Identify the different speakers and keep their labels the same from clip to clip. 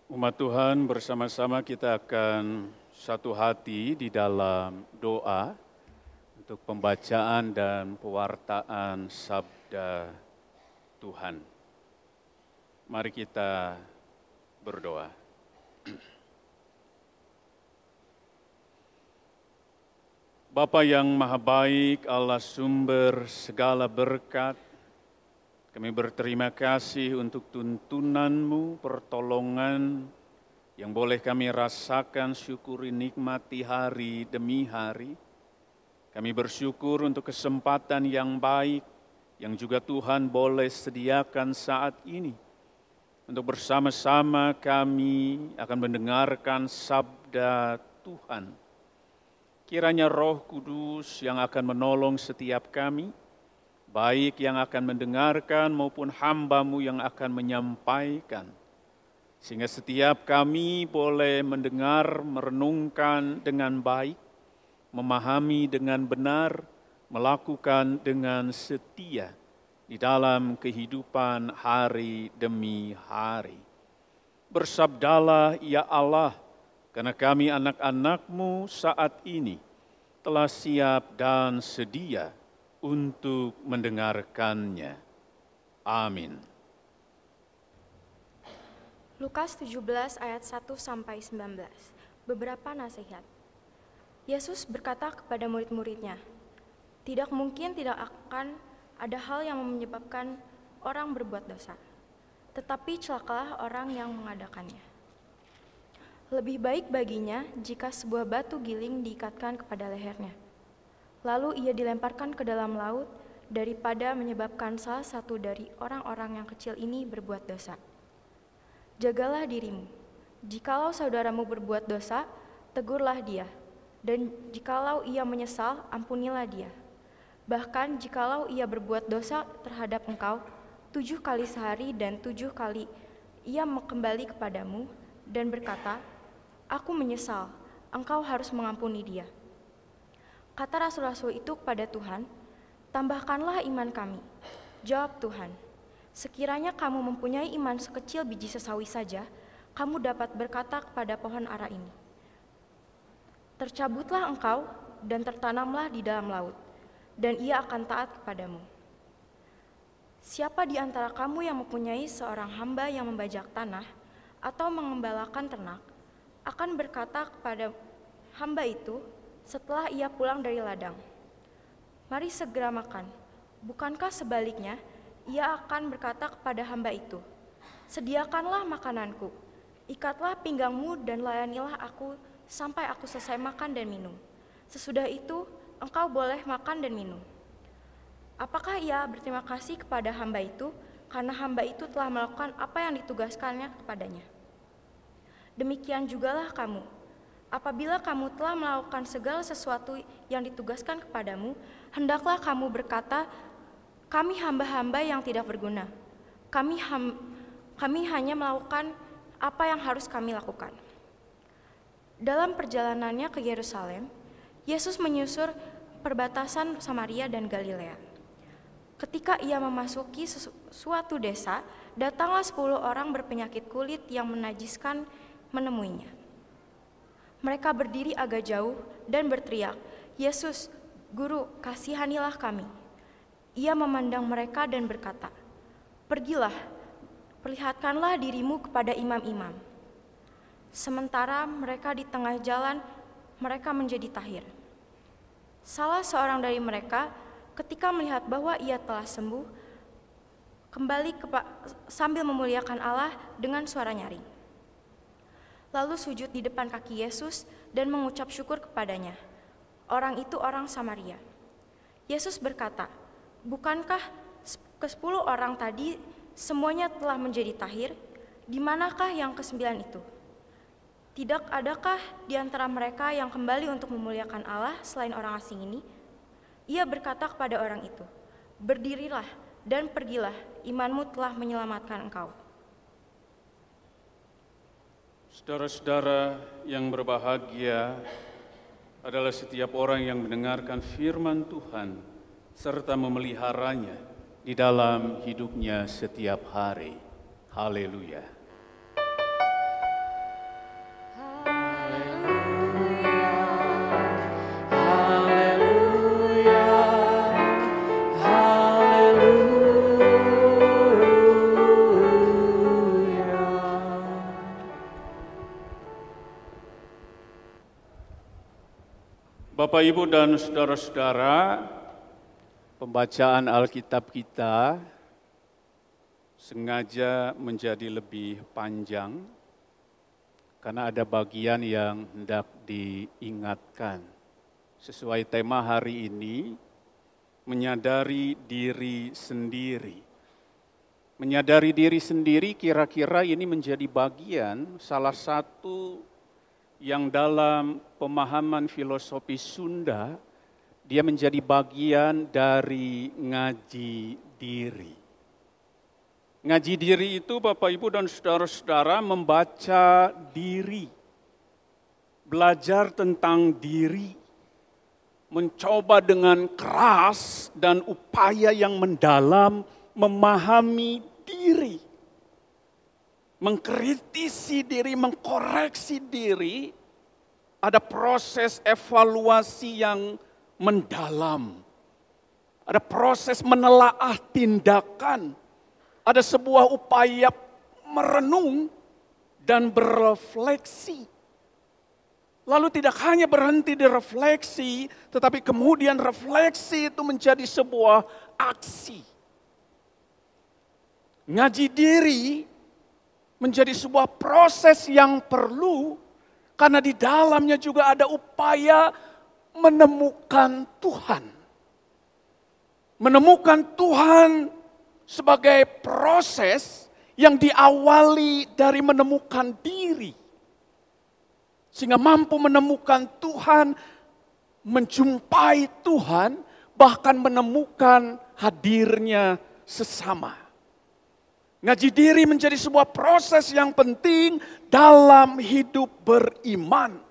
Speaker 1: Umat Tuhan, bersama-sama kita akan satu hati di dalam doa untuk pembacaan dan pewartaan sabda Tuhan. Mari kita berdoa. Bapa yang maha baik, Allah sumber segala berkat, kami berterima kasih untuk tuntunan-Mu, pertolongan yang boleh kami rasakan, syukuri, nikmati hari demi hari. Kami bersyukur untuk kesempatan yang baik yang juga Tuhan boleh sediakan saat ini. Untuk bersama-sama kami akan mendengarkan sabda Tuhan. Kiranya Roh Kudus yang akan menolong setiap kami, baik yang akan mendengarkan maupun hamba-Mu yang akan menyampaikan. Sehingga setiap kami boleh mendengar, merenungkan dengan baik, memahami dengan benar, melakukan dengan setia di dalam kehidupan hari demi hari. Bersabdalah ya Allah, karena kami anak-anak-Mu saat ini telah siap dan sedia untuk mendengarkannya. Amin.
Speaker 2: Lukas 17 ayat 1-19. Beberapa nasihat. Yesus berkata kepada murid-muridnya, "Tidak mungkin tidak akan ada hal yang menyebabkan orang berbuat dosa, tetapi celakalah orang yang mengadakannya. Lebih baik baginya jika sebuah batu giling diikatkan kepada lehernya, lalu ia dilemparkan ke dalam laut daripada menyebabkan salah satu dari orang-orang yang kecil ini berbuat dosa. Jagalah dirimu. Jikalau saudaramu berbuat dosa, tegurlah dia. Dan jikalau ia menyesal, ampunilah dia. Bahkan jikalau ia berbuat dosa terhadap engkau 7 kali sehari dan 7 kali ia kembali kepadamu dan berkata, 'Aku menyesal,' engkau harus mengampuni dia." Kata rasul-rasul itu kepada Tuhan, "Tambahkanlah iman kami." Jawab Tuhan, "Sekiranya kamu mempunyai iman sekecil biji sesawi saja, kamu dapat berkata kepada pohon ara ini, 'Tercabutlah engkau dan tertanamlah di dalam laut,' dan ia akan taat kepadamu. Siapa di antara kamu yang mempunyai seorang hamba yang membajak tanah atau mengembalakan ternak, akan berkata kepada hamba itu setelah ia pulang dari ladang, 'Mari segera makan,' bukankah sebaliknya, ia akan berkata kepada hamba itu, 'Sediakanlah makananku, ikatlah pinggangmu dan layanilah aku sampai aku selesai makan dan minum. Sesudah itu engkau boleh makan dan minum.' Apakah ia berterima kasih kepada hamba itu karena hamba itu telah melakukan apa yang ditugaskannya kepadanya? Demikian jugalah kamu. Apabila kamu telah melakukan segala sesuatu yang ditugaskan kepadamu, hendaklah kamu berkata, 'Kami hamba-hamba yang tidak berguna. Kami hanya melakukan apa yang harus kami lakukan.'" Dalam perjalanannya ke Yerusalem, Yesus menyusur perbatasan Samaria dan Galilea. Ketika ia memasuki suatu desa, datanglah 10 orang berpenyakit kulit yang menajiskan menemuinya. Mereka berdiri agak jauh dan berteriak, "Yesus, Guru, kasihanilah kami." Ia memandang mereka dan berkata, "Pergilah, perlihatkanlah dirimu kepada imam-imam." Sementara mereka di tengah jalan, mereka menjadi tahir. Salah seorang dari mereka, ketika melihat bahwa ia telah sembuh, kembali sambil memuliakan Allah dengan suara nyaring. Lalu sujud di depan kaki Yesus dan mengucap syukur kepadanya. Orang itu orang Samaria. Yesus berkata, "Bukankah ke-10 orang tadi semuanya telah menjadi tahir? Di manakah yang ke-9 itu? Tidak adakah di antara mereka yang kembali untuk memuliakan Allah selain orang asing ini?" Ia berkata kepada orang itu, "Berdirilah dan pergilah, imanmu telah menyelamatkan engkau."
Speaker 1: Saudara-saudara yang berbahagia adalah setiap orang yang mendengarkan firman Tuhan serta memeliharanya di dalam hidupnya setiap hari. Haleluya. Bapak, Ibu, dan saudara-saudara, pembacaan Alkitab kita sengaja menjadi lebih panjang karena ada bagian yang hendak diingatkan. Sesuai tema hari ini, menyadari diri sendiri. Menyadari diri sendiri kira-kira ini menjadi bagian salah satu yang dalam pemahaman filosofi Sunda, dia menjadi bagian dari ngaji diri. Ngaji diri itu Bapak, Ibu, dan saudara-saudara membaca diri, belajar tentang diri, mencoba dengan keras dan upaya yang mendalam memahami diri, mengkritisi diri, mengkoreksi diri. Ada proses evaluasi yang mendalam, ada proses menelaah tindakan, ada sebuah upaya merenung dan berefleksi. Lalu tidak hanya berhenti di refleksi, tetapi kemudian refleksi itu menjadi sebuah aksi. Ngaji diri menjadi sebuah proses yang perlu, karena di dalamnya juga ada upaya menemukan Tuhan. Menemukan Tuhan sebagai proses yang diawali dari menemukan diri. Sehingga mampu menemukan Tuhan, menjumpai Tuhan, bahkan menemukan hadirnya sesama. Ngaji diri menjadi sebuah proses yang penting dalam hidup beriman.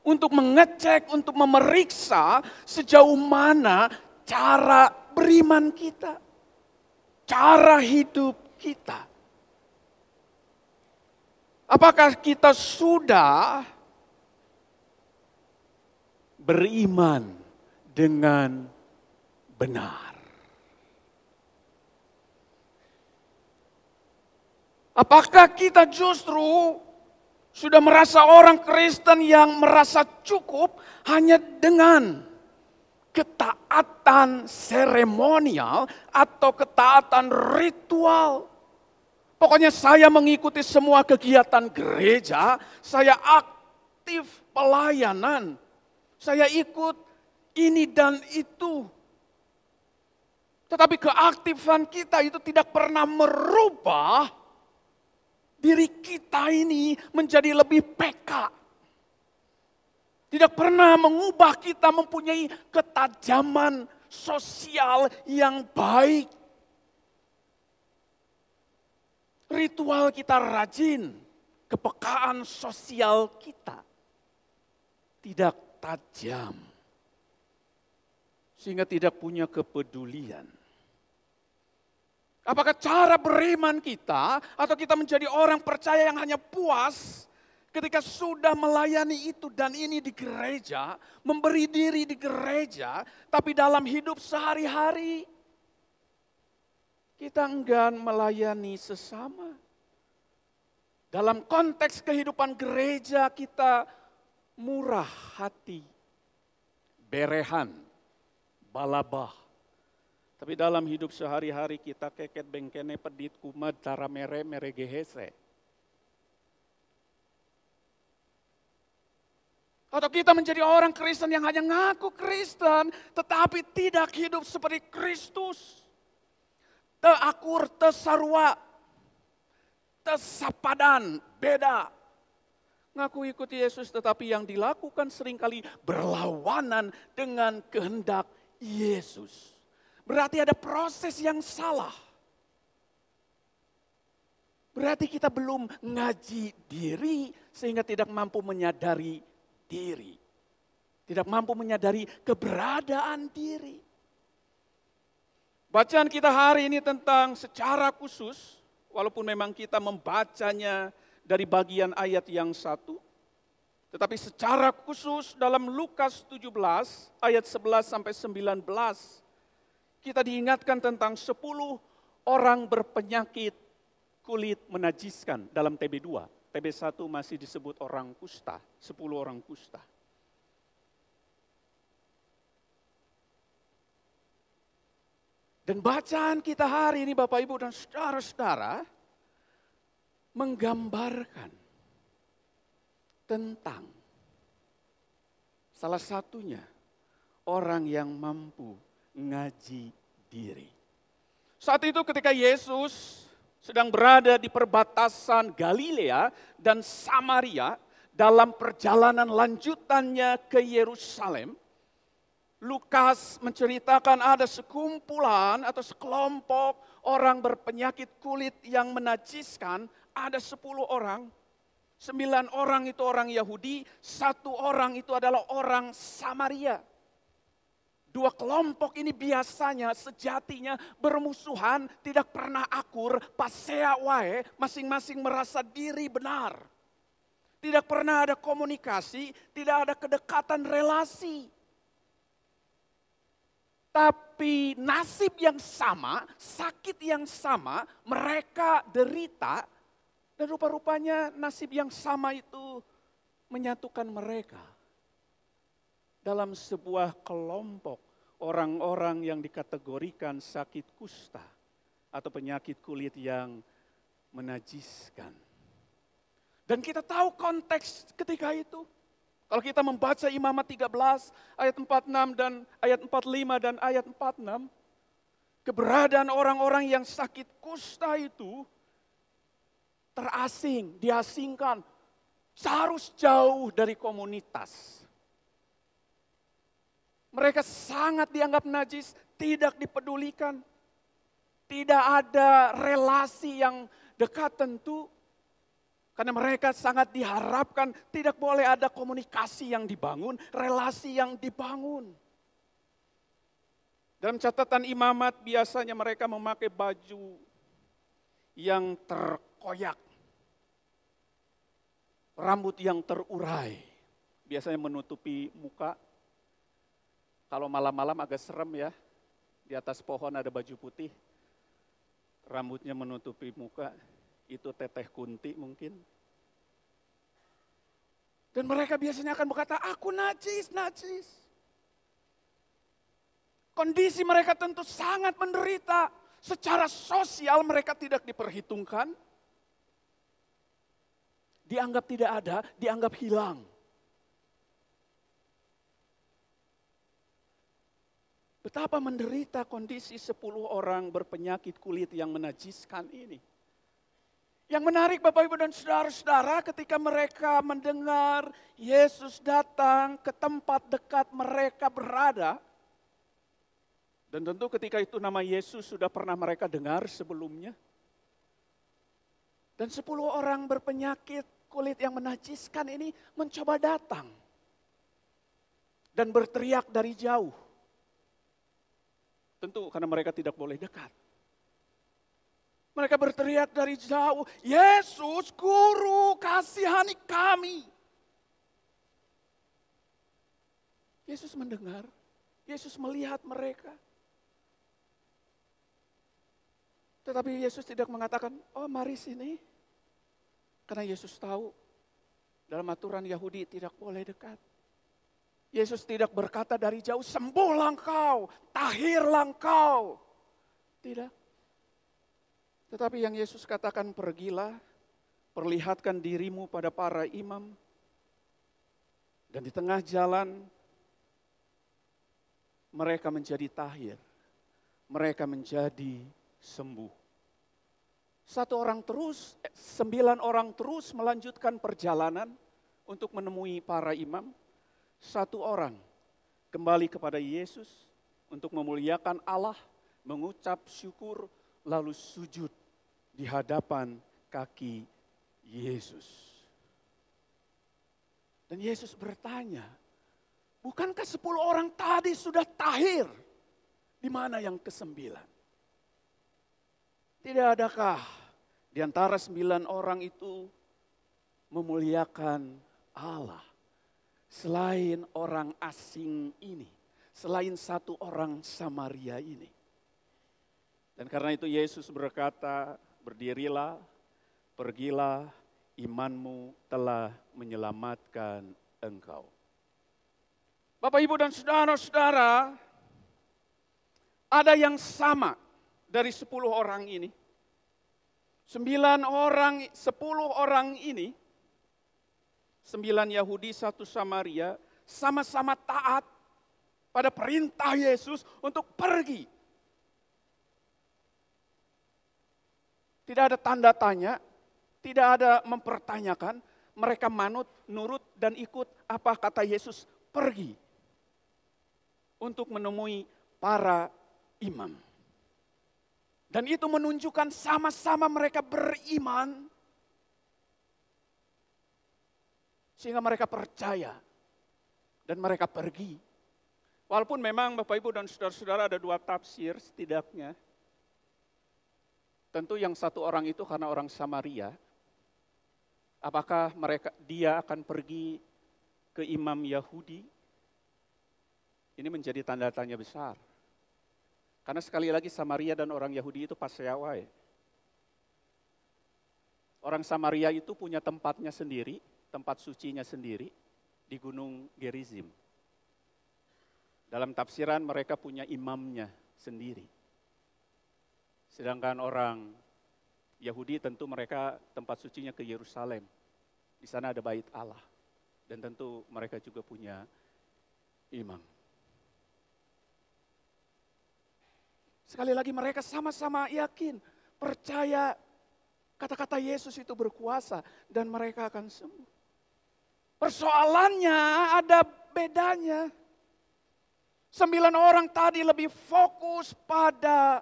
Speaker 1: Untuk mengecek, untuk memeriksa sejauh mana cara beriman kita. Cara hidup kita. Apakah kita sudah beriman dengan benar? Apakah kita justru sudah merasa orang Kristen yang merasa cukup hanya dengan ketaatan seremonial atau ketaatan ritual? Pokoknya saya mengikuti semua kegiatan gereja, saya aktif pelayanan, saya ikut ini dan itu. Tetapi keaktifan kita itu tidak pernah merubah diri kita ini menjadi lebih peka. Tidak pernah mengubah kita mempunyai ketajaman sosial yang baik. Ritual kita rajin, kepekaan sosial kita tidak tajam. Sehingga tidak punya kepedulian. Apakah cara beriman kita atau kita menjadi orang percaya yang hanya puas ketika sudah melayani itu dan ini di gereja, memberi diri di gereja, tapi dalam hidup sehari-hari kita enggan melayani sesama. Dalam konteks kehidupan gereja kita murah hati, berehan, balabah. Tapi dalam hidup sehari-hari kita keket bengkene pedit kumad cara mere gehese. Atau kita menjadi orang Kristen yang hanya ngaku Kristen tetapi tidak hidup seperti Kristus. Teakur, tesarua, tesapadan, beda. Ngaku ikut Yesus tetapi yang dilakukan seringkali berlawanan dengan kehendak Yesus. Berarti ada proses yang salah. Berarti kita belum ngaji diri sehingga tidak mampu menyadari diri. Tidak mampu menyadari keberadaan diri. Bacaan kita hari ini tentang secara khusus, walaupun memang kita membacanya dari bagian ayat yang satu, tetapi secara khusus dalam Lukas 17 ayat 11 sampai 19, kita diingatkan tentang 10 orang berpenyakit kulit menajiskan dalam TB2. TB1 masih disebut orang kusta, 10 orang kusta. Dan bacaan kita hari ini Bapak Ibu dan saudara-saudara menggambarkan tentang salah satunya orang yang mampu ngaji diri. Saat itu ketika Yesus sedang berada di perbatasan Galilea dan Samaria dalam perjalanan lanjutannya ke Yerusalem, Lukas menceritakan ada sekumpulan atau sekelompok orang berpenyakit kulit yang menajiskan, ada 10 orang. 9 orang itu orang Yahudi, 1 orang itu adalah orang Samaria. 2 kelompok ini biasanya sejatinya bermusuhan, tidak pernah akur, pasea wae, masing-masing merasa diri benar. Tidak pernah ada komunikasi, tidak ada kedekatan relasi. Tapi nasib yang sama, sakit yang sama, mereka derita. Dan rupa-rupanya nasib yang sama itu menyatukan mereka dalam sebuah kelompok orang-orang yang dikategorikan sakit kusta atau penyakit kulit yang menajiskan. Dan kita tahu konteks ketika itu. Kalau kita membaca Imamat 13 ayat 46 dan ayat 45 dan ayat 46, keberadaan orang-orang yang sakit kusta itu terasing, diasingkan, seharus jauh dari komunitas. Mereka sangat dianggap najis, tidak dipedulikan. Tidak ada relasi yang dekat tentu. Karena mereka sangat diharapkan tidak boleh ada komunikasi yang dibangun, relasi yang dibangun. Dalam catatan Imamat biasanya mereka memakai baju yang terkoyak. Rambut yang terurai, biasanya menutupi muka. Kalau malam-malam agak serem ya, di atas pohon ada baju putih, rambutnya menutupi muka. Itu teteh kunti mungkin. Dan mereka biasanya akan berkata, aku najis, najis. Kondisi mereka tentu sangat menderita. Secara sosial mereka tidak diperhitungkan. Dianggap tidak ada, dianggap hilang. Betapa menderita kondisi 10 orang berpenyakit kulit yang menajiskan ini. Yang menarik Bapak Ibu dan saudara-saudara ketika mereka mendengar Yesus datang ke tempat dekat mereka berada. Dan tentu ketika itu nama Yesus sudah pernah mereka dengar sebelumnya. Dan 10 orang berpenyakit kulit yang menajiskan ini mencoba datang. Dan berteriak dari jauh. Tentu karena mereka tidak boleh dekat. Mereka berteriak dari jauh, Yesus, Guru, kasihani kami. Yesus mendengar, Yesus melihat mereka. Tetapi Yesus tidak mengatakan, oh mari sini. Karena Yesus tahu, dalam aturan Yahudi tidak boleh dekat. Yesus tidak berkata dari jauh, sembuhlah engkau, tahirlah engkau. Tidak. Tetapi yang Yesus katakan pergilah, perlihatkan dirimu pada para imam. Dan di tengah jalan mereka menjadi tahir. Mereka menjadi sembuh. 9 orang terus melanjutkan perjalanan untuk menemui para imam. 1 orang kembali kepada Yesus untuk memuliakan Allah, mengucap syukur, lalu sujud di hadapan kaki Yesus. Dan Yesus bertanya, bukankah 10 orang tadi sudah tahir? Di mana yang ke-9? Tidak adakah di antara 9 orang itu memuliakan Allah? Selain orang asing ini, selain 1 orang Samaria ini. Dan karena itu Yesus berkata, berdirilah, pergilah, imanmu telah menyelamatkan engkau. Bapak, Ibu, dan saudara-saudara, ada yang sama dari 10 orang ini, 10 orang ini, 9 Yahudi, 1 Samaria, sama-sama taat pada perintah Yesus untuk pergi. Tidak ada tanda tanya, tidak ada mempertanyakan, mereka manut, nurut, dan ikut apa kata Yesus, pergi untuk menemui para imam. Dan itu menunjukkan sama-sama mereka beriman, sehingga mereka percaya dan mereka pergi. Walaupun memang Bapak Ibu dan saudara-saudara ada 2 tafsir setidaknya. Tentu yang satu orang itu karena orang Samaria. Apakah dia akan pergi ke imam Yahudi? Ini menjadi tanda tanya besar. Karena sekali lagi Samaria dan orang Yahudi itu paseawai. Orang Samaria itu punya tempatnya sendiri, tempat sucinya sendiri di Gunung Gerizim. Dalam tafsiran mereka punya imamnya sendiri. Sedangkan orang Yahudi tentu mereka tempat sucinya ke Yerusalem. Di sana ada bait Allah. Dan tentu mereka juga punya imam. Sekali lagi mereka sama-sama yakin, percaya kata-kata Yesus itu berkuasa dan mereka akan sembuh. Persoalannya ada bedanya. 9 orang tadi lebih fokus pada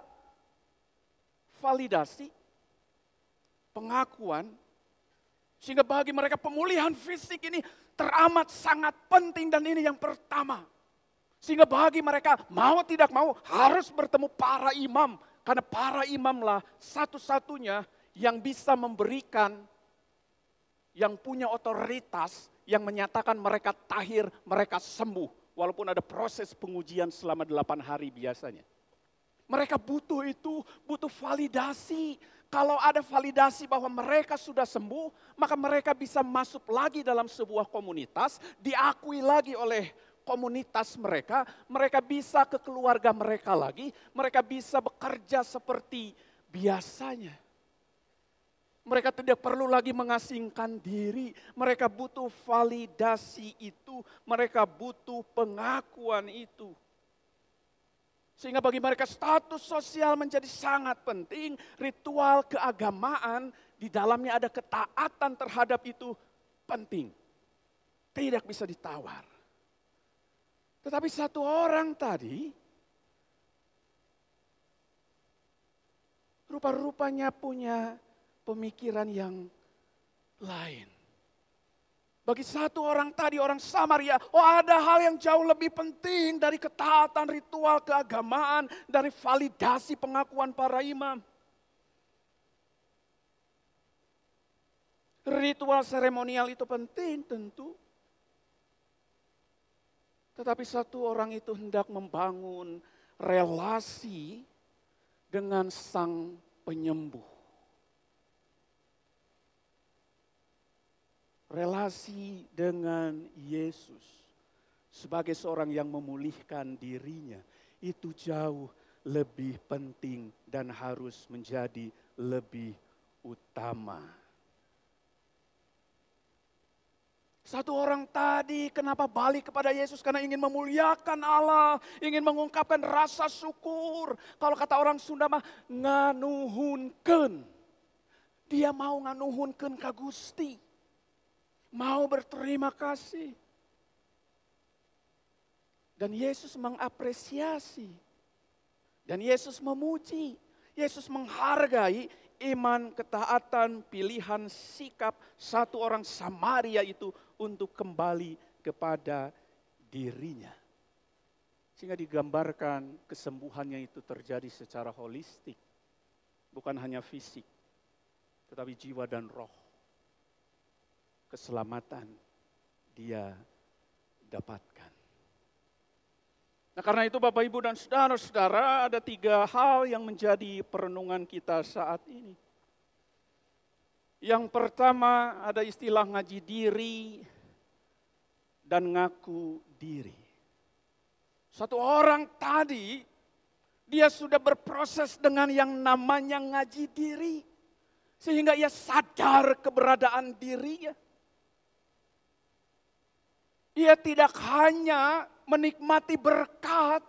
Speaker 1: validasi, pengakuan, sehingga bagi mereka pemulihan fisik ini teramat sangat penting dan ini yang pertama. Sehingga bagi mereka mau tidak mau harus bertemu para imam. Karena para imamlah satu-satunya yang bisa memberikan, yang punya otoritas, yang menyatakan mereka tahir, mereka sembuh. Walaupun ada proses pengujian selama 8 hari biasanya. Mereka butuh itu, butuh validasi. Kalau ada validasi bahwa mereka sudah sembuh, maka mereka bisa masuk lagi dalam sebuah komunitas, diakui lagi oleh komunitas mereka bisa ke keluarga mereka lagi, mereka bisa bekerja seperti biasanya. Mereka tidak perlu lagi mengasingkan diri, mereka butuh validasi itu, mereka butuh pengakuan itu. Sehingga bagi mereka status sosial menjadi sangat penting, ritual keagamaan di dalamnya ada ketaatan terhadap itu penting. Tidak bisa ditawar. Tetapi satu orang tadi, rupa-rupanya punya pemikiran yang lain. Bagi satu orang tadi, orang Samaria, ada hal yang jauh lebih penting dari ketaatan ritual keagamaan, dari validasi pengakuan para imam. Ritual seremonial itu penting tentu. Tetapi satu orang itu hendak membangun relasi dengan sang penyembuh. Relasi dengan Yesus sebagai seorang yang memulihkan dirinya itu jauh lebih penting dan harus menjadi lebih utama. Satu orang tadi kenapa balik kepada Yesus? Karena ingin memuliakan Allah, ingin mengungkapkan rasa syukur. Kalau kata orang Sunda mah nganuhunkeun. Dia mau nganuhunkeun ka Gusti. Mau berterima kasih. Dan Yesus mengapresiasi. Dan Yesus memuji. Yesus menghargai iman, ketaatan, pilihan, sikap satu orang Samaria itu untuk kembali kepada dirinya. Sehingga digambarkan kesembuhannya itu terjadi secara holistik. Bukan hanya fisik, tetapi jiwa dan roh. Keselamatan dia dapatkan. Nah, karena itu Bapak Ibu dan saudara-saudara, ada 3 hal yang menjadi perenungan kita saat ini. Yang pertama ada istilah ngaji diri dan ngaku diri. Satu orang tadi Dia sudah berproses dengan yang namanya ngaji diri. Sehingga ia sadar keberadaan dirinya. Ia tidak hanya menikmati berkat,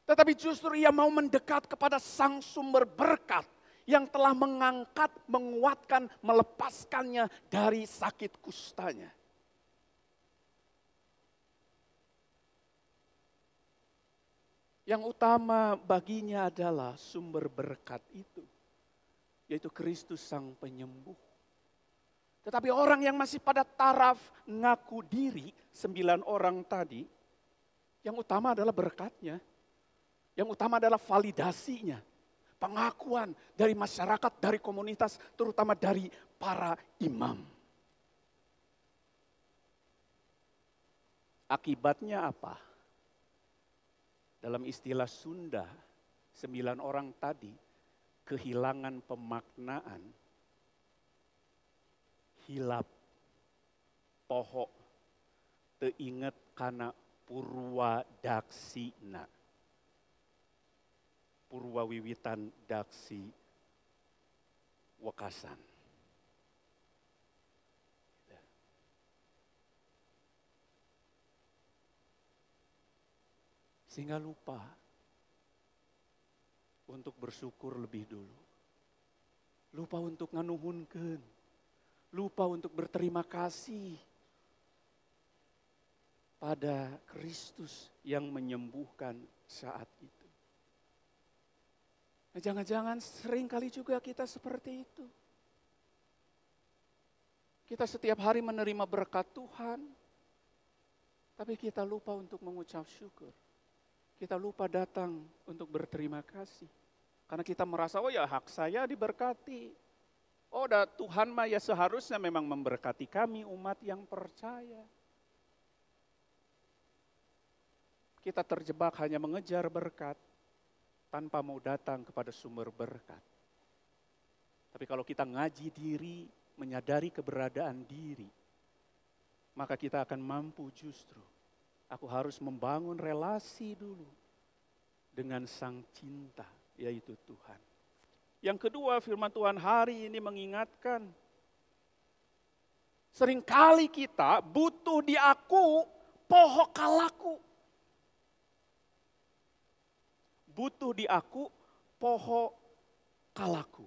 Speaker 1: tetapi justru ia mau mendekat kepada sang sumber berkat yang telah mengangkat, menguatkan, melepaskannya dari sakit kustanya. Yang utama baginya adalah sumber berkat itu, yaitu Kristus sang penyembuh. Tetapi orang yang masih pada taraf ngaku diri, 9 orang tadi, yang utama adalah berkatnya. Yang utama adalah validasinya. Pengakuan dari masyarakat, dari komunitas, terutama dari para imam. Akibatnya apa? Dalam istilah Sunda, 9 orang tadi kehilangan pemaknaan, hilap, pohok, teinget kana purwa daksina. Purwa wiwitan daksi wekasan. Sehingga lupa untuk bersyukur lebih dulu. Lupa untuk nganuhunkeun. Lupa untuk berterima kasih pada Kristus yang menyembuhkan saat itu. Nah, jangan-jangan sering kali juga kita seperti itu. Kita setiap hari menerima berkat Tuhan, tapi kita lupa untuk mengucap syukur. Kita lupa datang untuk berterima kasih. Karena kita merasa, oh ya hak saya diberkati. Oh Tuhan mah ya seharusnya memang memberkati kami umat yang percaya. Kita terjebak hanya mengejar berkat tanpa mau datang kepada sumber berkat. Tapi kalau kita ngaji diri, menyadari keberadaan diri, maka kita akan mampu justru. Aku harus membangun relasi dulu dengan sang cinta, yaitu Tuhan. Yang kedua, firman Tuhan hari ini mengingatkan, seringkali kita butuh diaku poho kalaku. Butuh diaku poho kalaku.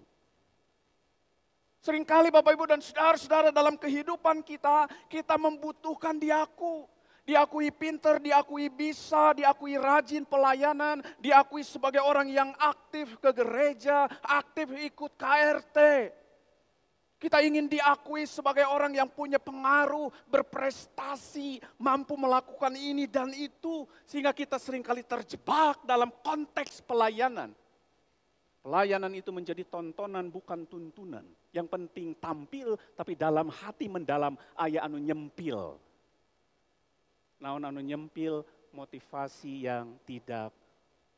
Speaker 1: Seringkali Bapak Ibu dan saudara-saudara dalam kehidupan kita membutuhkan diaku. Diakui pinter, diakui bisa, diakui rajin pelayanan, diakui sebagai orang yang aktif ke gereja, aktif ikut KRT. Kita ingin diakui sebagai orang yang punya pengaruh, berprestasi, mampu melakukan ini dan itu. Sehingga kita seringkali terjebak dalam konteks pelayanan. Pelayanan itu menjadi tontonan bukan tuntunan. Yang penting tampil tapi dalam hati mendalam aya anu nyempil. Naon anu nyempil motivasi yang tidak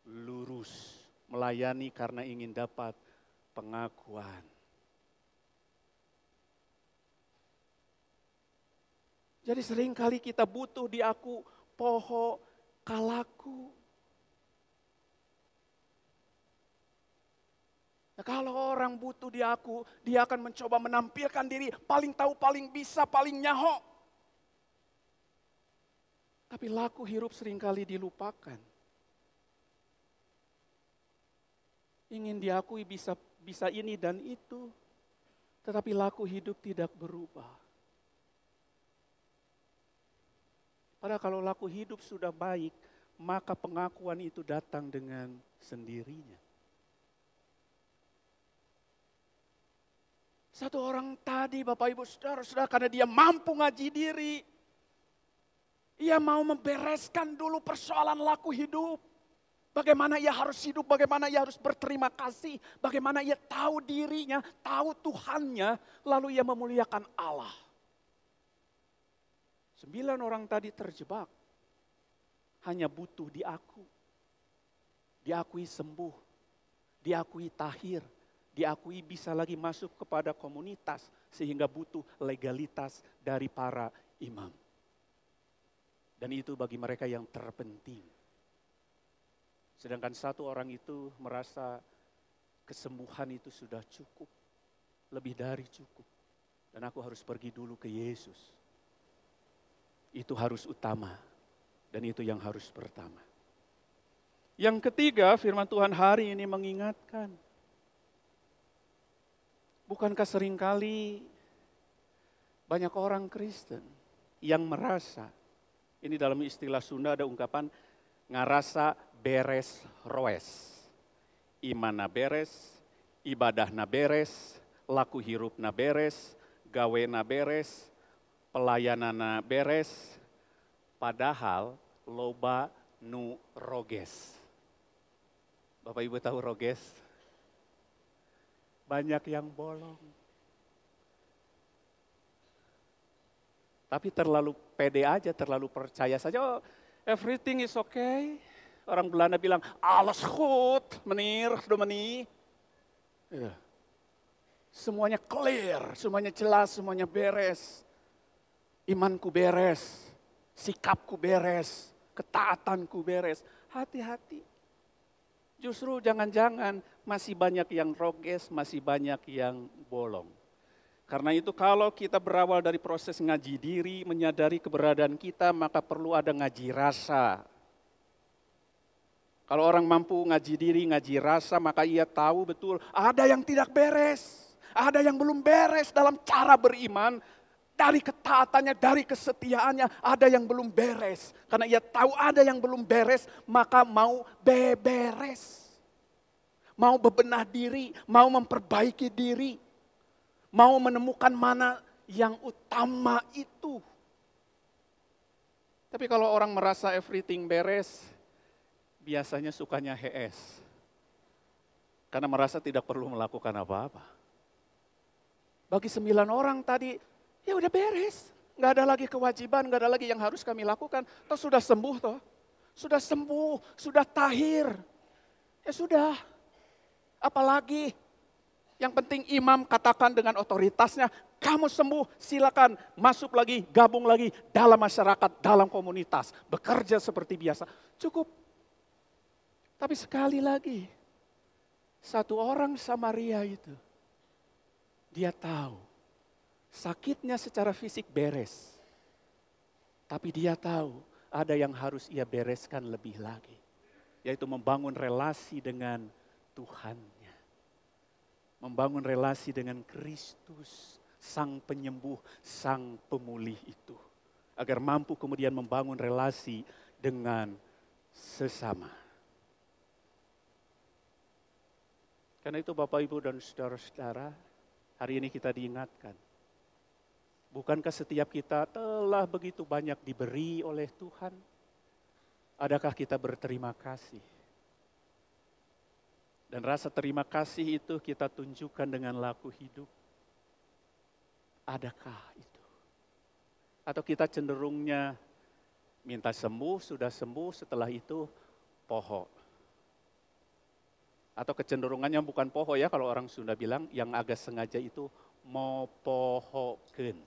Speaker 1: lurus. Melayani karena ingin dapat pengakuan. Jadi seringkali kita butuh diaku poho kalaku. Nah, kalau orang butuh diaku, dia akan mencoba menampilkan diri paling tahu, paling bisa, paling nyaho. Tapi laku hirup seringkali dilupakan. Ingin diakui bisa ini dan itu, tetapi laku hidup tidak berubah. Padahal kalau laku hidup sudah baik, maka pengakuan itu datang dengan sendirinya. Satu orang tadi Bapak Ibu Saudara-saudara karena dia mampu ngaji diri. Ia mau membereskan dulu persoalan laku hidup. Bagaimana ia harus hidup, bagaimana ia harus berterima kasih. Bagaimana ia tahu dirinya, tahu Tuhannya, lalu ia memuliakan Allah. 9 orang tadi terjebak. Hanya butuh diakui sembuh, diakui tahir, diakui bisa lagi masuk kepada komunitas. Sehingga butuh legalitas dari para imam. Dan itu bagi mereka yang terpenting. Sedangkan satu orang itu merasa kesembuhan itu sudah cukup, lebih dari cukup. Dan aku harus pergi dulu ke Yesus. Itu harus utama, dan itu yang harus pertama. Yang ketiga, firman Tuhan hari ini mengingatkan. Bukankah seringkali banyak orang Kristen yang merasa, ini dalam istilah Sunda ada ungkapan, ngarasa beres roes. Iman na beres, ibadah na beres, laku hirup na beres, gawe na beres, pelayanan na beres, padahal loba nu roges. Bapak Ibu tahu roges? Banyak yang bolong. Tapi terlalu pede aja, terlalu percaya saja, oh, everything is okay. Orang Belanda bilang, alles goed, meneer, dominee. Ya. Semuanya clear, semuanya jelas, semuanya beres. Imanku beres, sikapku beres, ketaatanku beres. Hati-hati. Justru jangan-jangan masih banyak yang roges, masih banyak yang bolong. Karena itu kalau kita berawal dari proses ngaji diri, menyadari keberadaan kita, maka perlu ada ngaji rasa. Kalau orang mampu ngaji diri, ngaji rasa, maka ia tahu betul ada yang tidak beres. Ada yang belum beres dalam cara beriman. Dari ketaatannya, dari kesetiaannya, ada yang belum beres. Karena ia tahu ada yang belum beres, maka mau beberes. Mau bebenah diri, mau memperbaiki diri. Mau menemukan mana yang utama itu. Tapi kalau orang merasa everything beres, biasanya sukanya HS. Karena merasa tidak perlu melakukan apa-apa. Bagi 9 orang tadi, ya udah beres, nggak ada lagi kewajiban, nggak ada lagi yang harus kami lakukan. Toh sudah sembuh toh, sudah sembuh, sudah tahir. Ya sudah, apalagi yang penting imam katakan dengan otoritasnya, kamu sembuh, silakan masuk lagi, gabung lagi dalam masyarakat, dalam komunitas, bekerja seperti biasa. Cukup. Tapi sekali lagi, satu orang Samaria itu, dia tahu sakitnya secara fisik beres. Tapi dia tahu ada yang harus ia bereskan lebih lagi. Yaitu membangun relasi dengan Tuhannya. Membangun relasi dengan Kristus, Sang Penyembuh, Sang Pemulih itu. Agar mampu kemudian membangun relasi dengan sesama. Karena itu Bapak Ibu dan saudara-saudara, hari ini kita diingatkan. Bukankah setiap kita telah begitu banyak diberi oleh Tuhan? Adakah kita berterima kasih? Dan rasa terima kasih itu kita tunjukkan dengan laku hidup. Adakah itu? Atau kita cenderungnya minta sembuh, sudah sembuh, setelah itu poho. Atau kecenderungannya bukan poho ya, kalau orang Sunda bilang yang agak sengaja itu mau pohokeun.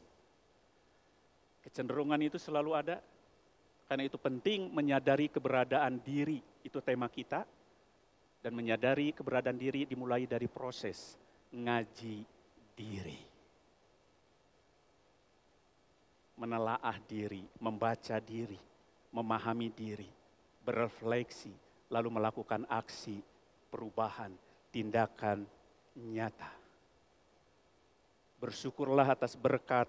Speaker 1: Kecenderungan itu selalu ada, karena itu penting menyadari keberadaan diri, itu tema kita. Dan menyadari keberadaan diri dimulai dari proses ngaji diri. Menelaah diri, membaca diri, memahami diri, berefleksi, lalu melakukan aksi, perubahan, tindakan nyata. Bersyukurlah atas berkat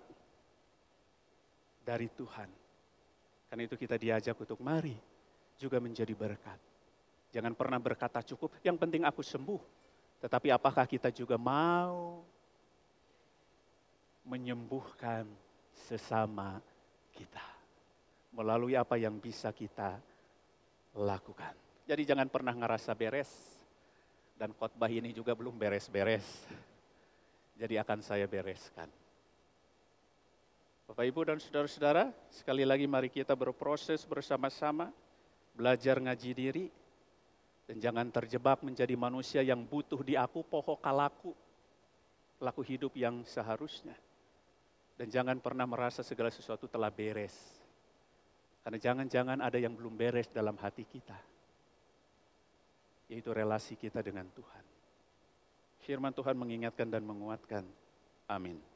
Speaker 1: dari Tuhan. Karena itu kita diajak untuk mari juga menjadi berkat. Jangan pernah berkata cukup, yang penting aku sembuh. Tetapi apakah kita juga mau menyembuhkan sesama kita melalui apa yang bisa kita lakukan. Jadi jangan pernah ngerasa beres. Dan khotbah ini juga belum beres-beres. Jadi akan saya bereskan. Bapak Ibu dan saudara-saudara, sekali lagi mari kita berproses bersama-sama, belajar ngaji diri, dan jangan terjebak menjadi manusia yang butuh diaku poho kalaku, laku hidup yang seharusnya. Dan jangan pernah merasa segala sesuatu telah beres. Karena jangan-jangan ada yang belum beres dalam hati kita. yaitu relasi kita dengan Tuhan. Firman Tuhan mengingatkan dan menguatkan. Amin.